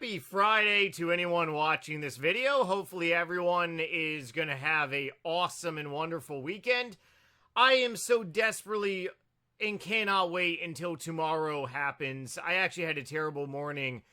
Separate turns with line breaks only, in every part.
Happy Friday to anyone watching this video. Hopefully everyone is going to have a awesome and wonderful weekend. I am so desperately and cannot wait until tomorrow happens. I actually had a terrible morning.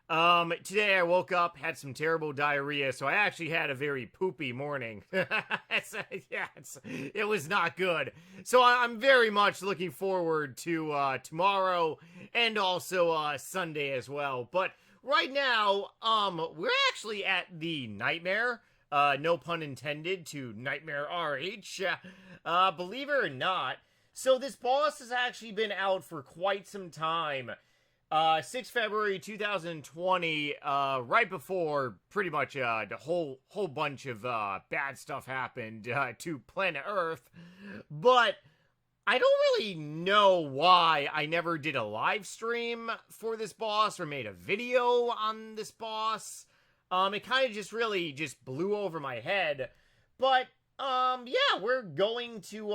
Today I woke up, had some terrible diarrhea, so I actually had a very poopy morning. It was not good. So I'm very much looking forward to tomorrow and also Sunday as well. But right now, we're actually at the Nightmare, no pun intended, to NightmareRH, believe it or not. So this boss has actually been out for quite some time. 6 February 2020, right before pretty much the whole bunch of bad stuff happened to planet Earth. But I don't really know why I never did a live stream for this boss or made a video on this boss. It kind of just really just blew over my head. But yeah, we're going to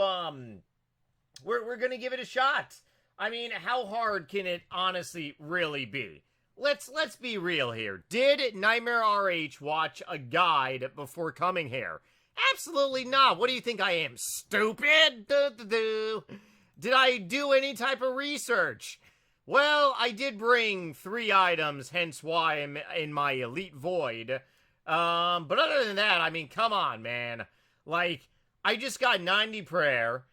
we're gonna give it a shot. I mean, how hard can it honestly really be? Let's be real here. Did NightmareRH watch a guide before coming here? Absolutely not. What do you think I am, stupid? Did I do any type of research? Well, I did bring 3 items, hence why I'm in my Elite Void. But other than that, I mean, come on, man. Like, I just got 90 prayer.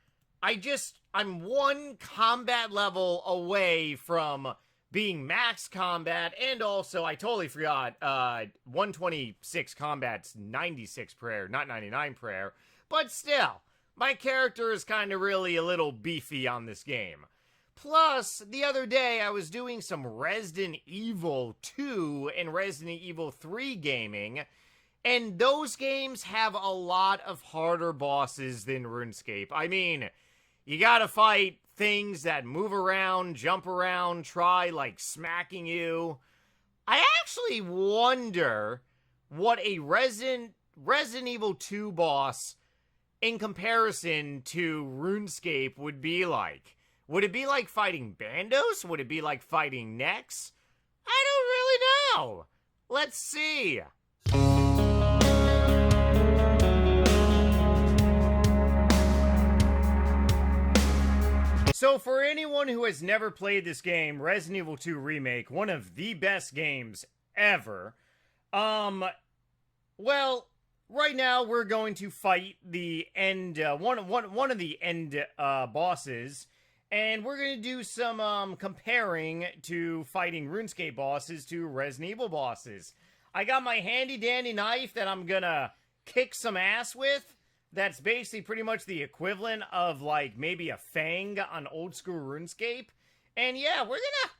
I'm 1 combat level away from being max combat, and also, I totally forgot, 126 combat's 96 prayer, not 99 prayer, but still, my character is kind of really a little beefy on this game. Plus, the other day, I was doing some Resident Evil 2 and Resident Evil 3 gaming, and those games have a lot of harder bosses than RuneScape. I mean, you gotta fight things that move around, jump around, try, like, smacking you. I actually wonder what a Resident Evil 2 boss in comparison to RuneScape would be like. Would it be like fighting Bandos? Would it be like fighting Nex? I don't really know. Let's see. So for anyone who has never played this game, Resident Evil 2 Remake, one of the best games ever, well, right now we're going to fight the end, one of the end, bosses, and we're going to do some, comparing to fighting RuneScape bosses to Resident Evil bosses. I got my handy-dandy knife that I'm gonna kick some ass with. That's basically pretty much the equivalent of, like, maybe a Fang on old school RuneScape. And yeah, we're gonna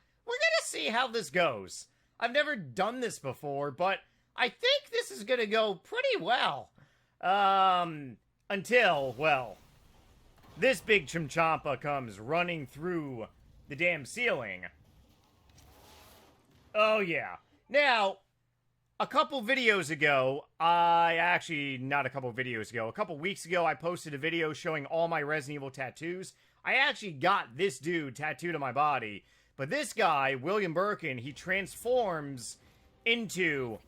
see how this goes. I've never done this before, but I think this is gonna go pretty well. Until, well, this big chimchampa comes running through the damn ceiling. Oh yeah. Now, a couple videos ago, not a couple videos ago, a couple weeks ago, I posted a video showing all my Resident Evil tattoos. I actually got this dude tattooed on my body, but this guy, William Birkin, he transforms into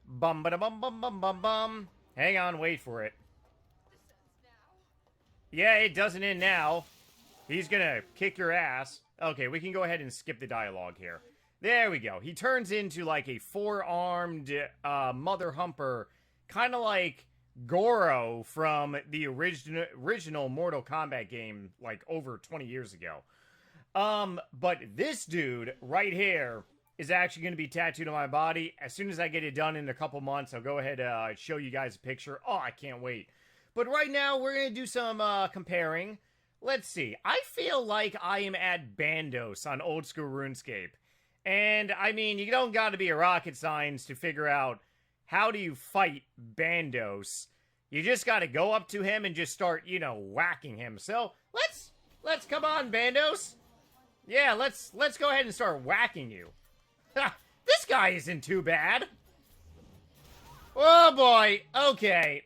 bum-ba-da-bum-bum-bum-bum-bum. Hang on, wait for it. Yeah, it doesn't end now. He's gonna kick your ass. Okay, we can go ahead and skip the dialogue here. There we go. He turns into, like, a 4-armed mother humper, kind of like Goro from the original Mortal Kombat game, like, over 20 years ago. But this dude right here is actually going to be tattooed on my body. As soon as I get it done in a couple months, I'll go ahead and show you guys a picture. Oh, I can't wait. But right now, we're going to do some comparing. Let's see. I feel like I am at Bandos on old school RuneScape. And, I mean, you don't gotta be a rocket science to figure out how do you fight Bandos. You just gotta go up to him and just start, you know, whacking him. So, let's come on, Bandos. Yeah, let's go ahead and start whacking you. This guy isn't too bad. Oh, boy. Okay.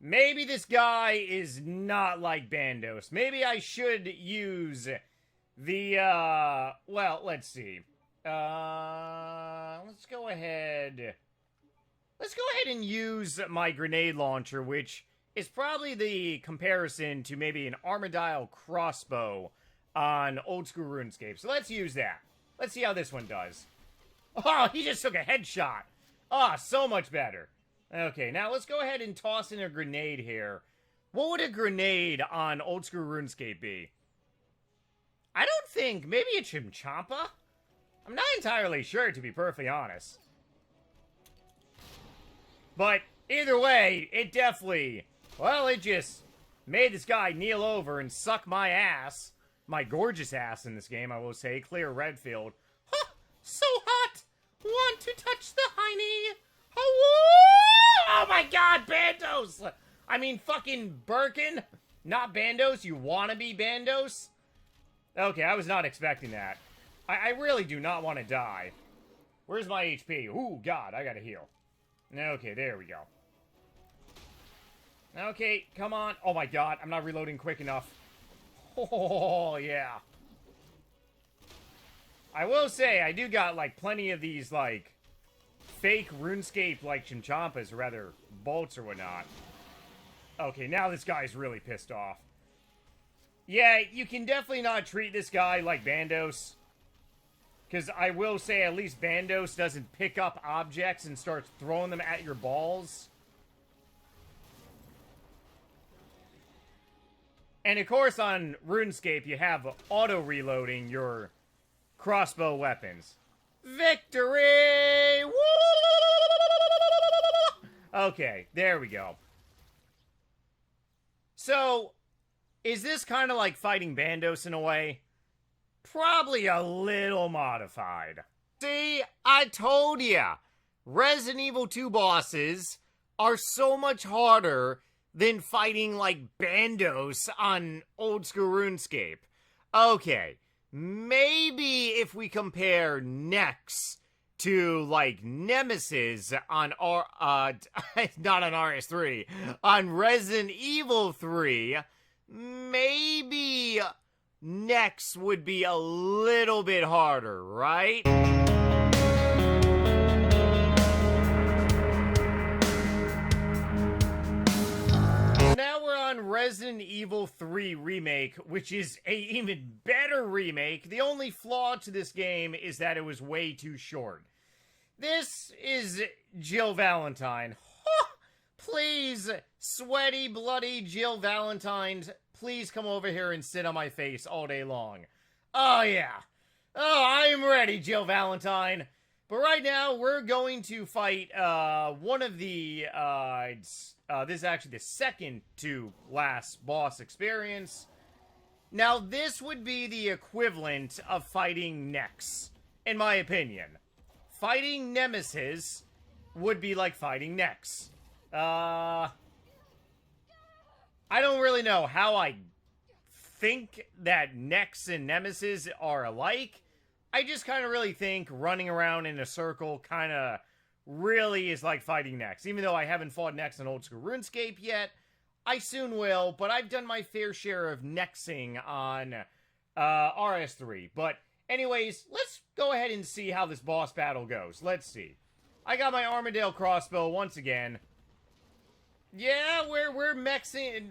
Maybe this guy is not like Bandos. Maybe I should use the, well, let's see. Let's go ahead. Let's go ahead and use my grenade launcher, which is probably the comparison to maybe an Armadillo crossbow on old school RuneScape. So let's use that. Let's see how this one does. Oh, he just took a headshot. Ah, so much better. Okay, now let's go ahead and toss in a grenade here. What would a grenade on old school RuneScape be? I don't think. Maybe a chimchampa? I'm not entirely sure, to be perfectly honest. But either way, it definitely... Well, it just made this guy kneel over and suck my ass. My gorgeous ass in this game, I will say. Clear Redfield. Huh, so hot! Want to touch the hiney? Oh my god, Bandos! I mean, fucking Birkin? Not Bandos, you wannabe Bandos? Okay, I was not expecting that. I really do not want to die. Where's my HP? Ooh, god, I gotta heal. Okay, there we go. Okay, come on. Oh my god, I'm not reloading quick enough. Oh, yeah. I will say, I do got, like, plenty of these, like, fake RuneScape, like, chimchampas, or rather, bolts or whatnot. Okay, now this guy's really pissed off. Yeah, you can definitely not treat this guy like Bandos. Because I will say, at least Bandos doesn't pick up objects and starts throwing them at your balls. And of course, on RuneScape, you have auto-reloading your crossbow weapons. Victory! Woo! Okay, there we go. So, is this kind of like fighting Bandos in a way? Probably a little modified. See, I told ya! Resident Evil 2 bosses are so much harder than fighting, like, Bandos on old school RuneScape. Okay, maybe if we compare Nex to, like, Nemesis on not on RS3, on Resident Evil 3, maybe Nex would be a little bit harder, right? Now we're on Resident Evil 3 Remake, which is a even better remake. The only flaw to this game is that it was way too short. This is Jill Valentine. Please, sweaty, bloody Jill Valentine, please come over here and sit on my face all day long. Oh, yeah. Oh, I am ready, Jill Valentine. But right now, we're going to fight one of the... this is actually the second to last boss experience. Now, this would be the equivalent of fighting Nex, in my opinion. Fighting Nemesis would be like fighting Nex. I don't really know how I think that Nex and Nemesis are alike. I just kind of really think running around in a circle kind of really is like fighting Nex. Even though I haven't fought Nex in old school RuneScape yet, I soon will, but I've done my fair share of Nexing on RS3. But anyways, let's go ahead and see how this boss battle goes. Let's see. I got my Armadillo crossbow once again. Yeah, we're mexing.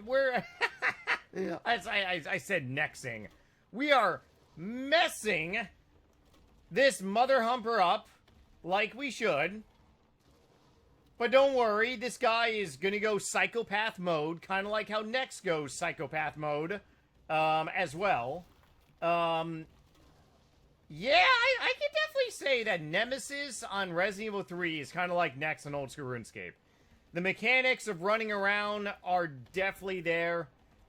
I said nexing. We are messing this mother humper up like we should. But don't worry, this guy is gonna go psychopath mode, kind of like how Nex goes psychopath mode, as well. Yeah, I can definitely say that Nemesis on Resident Evil 3 is kind of like Nex on old school RuneScape. The mechanics of running around are definitely there.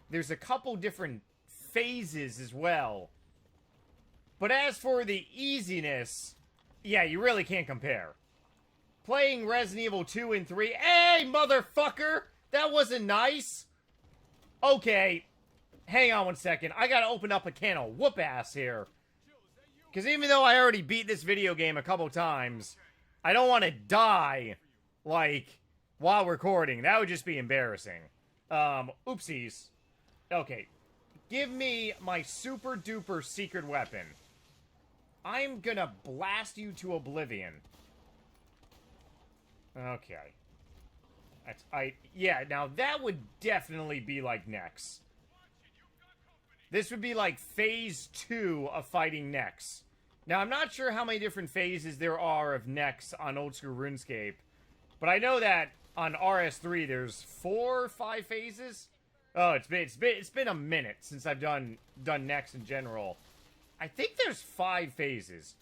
There's a couple different phases as well. But as for the easiness, yeah, you really can't compare. Playing Resident Evil 2 and 3... Hey, motherfucker! That wasn't nice! Okay, hang on one second. I gotta open up a can of whoop-ass here. Because even though I already beat this video game a couple times, I don't want to die, like, while recording. That would just be embarrassing. Oopsies. Okay. Give me my super-duper secret weapon. I'm gonna blast you to oblivion. Okay. Yeah, now that would definitely be like Nex. This would be like phase 2 of fighting Nex. Now, I'm not sure how many different phases there are of Nex on old school RuneScape, but I know that on RS3 there's 4 or 5 phases. Oh, it's been a minute since I've done Nex in general. I think there's 5 phases.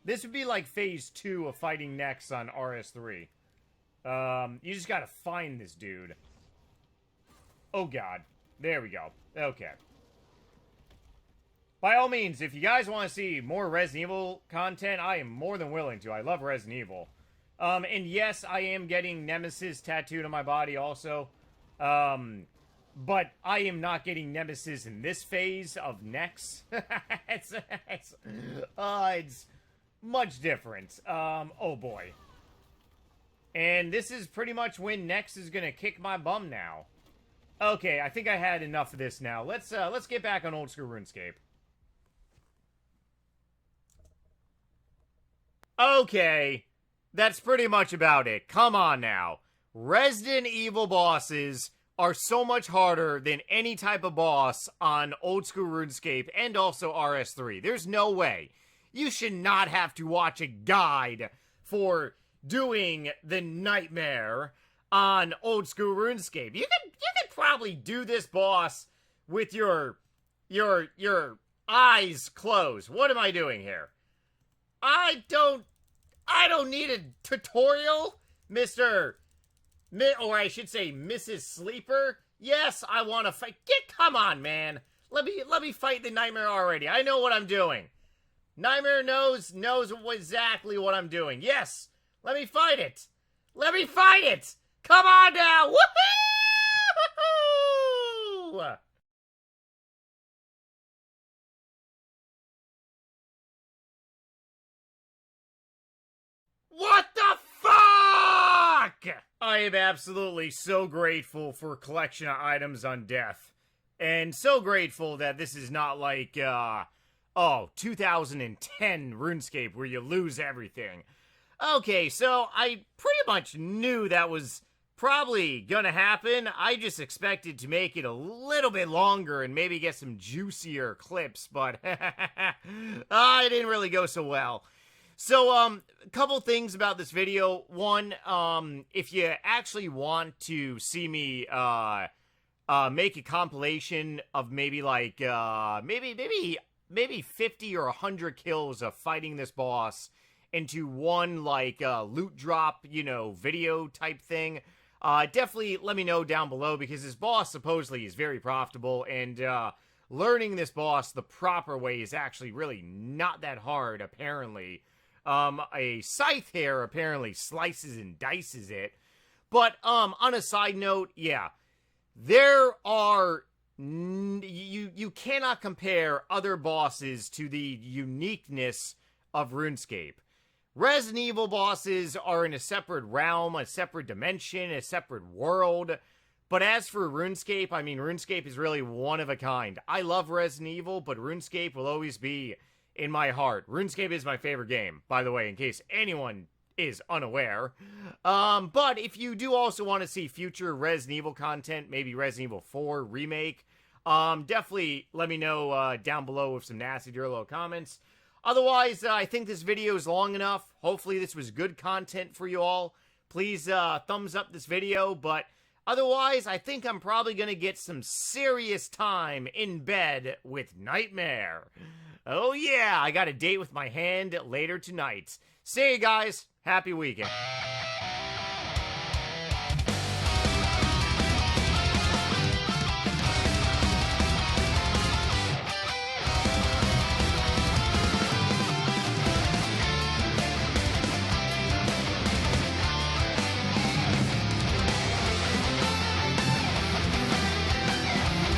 This would be like phase 2 of fighting Nex on RS3. You just gotta find this dude. Oh god. There we go. Okay. By all means, if you guys want to see more Resident Evil content, I am more than willing to. I love Resident Evil. And yes, I am getting Nemesis tattooed on my body also. But I am not getting Nemesis in this phase of Nex. it's much different. Oh boy. And this is pretty much when Nex is gonna kick my bum now. Okay, I think I had enough of this now. Let's get back on old school RuneScape. Okay, that's pretty much about it. Come on now. Resident Evil bosses are so much harder than any type of boss on old school RuneScape and also RS3. There's no way. You should not have to watch a guide for doing the Nightmare on old school RuneScape. You could probably do this boss with your eyes closed. What am I doing here? I don't need a tutorial, or I should say Mrs. Sleeper. Yes, I want to fight. Come on, man. Let me fight the Nightmare already. I know what I'm doing. Nightmare knows exactly what I'm doing. Yes, let me fight it. Let me fight it. Come on now. Woohoo! What the fuck? I am absolutely so grateful for a collection of items on death. And so grateful that this is not like, 2010 RuneScape where you lose everything. Okay, so I pretty much knew that was probably gonna happen. I just expected to make it a little bit longer and maybe get some juicier clips, but it didn't really go so well. So, a couple things about this video. One, if you actually want to see me, make a compilation of maybe like, maybe 50 or 100 kills of fighting this boss into one, like, loot drop, video type thing, definitely let me know down below, because this boss supposedly is very profitable, and, learning this boss the proper way is actually really not that hard, apparently. A scythe hair apparently slices and dices it. But, on a side note, yeah, there are, you cannot compare other bosses to the uniqueness of RuneScape. Resident Evil bosses are in a separate realm, a separate dimension, a separate world. But as for RuneScape, I mean, RuneScape is really one of a kind. I love Resident Evil, but RuneScape will always be in my heart. RuneScape is my favorite game, by the way, in case anyone is unaware. But if you do also want to see future Resident Evil content, maybe Resident Evil 4 remake, definitely let me know down below with some nasty little comments. Otherwise, I think this video is long enough. Hopefully this was good content for you all. Please thumbs up this video, but otherwise, I think I'm probably going to get some serious time in bed with Nightmare. Oh yeah, I got a date with my hand later tonight. See you guys. Happy weekend.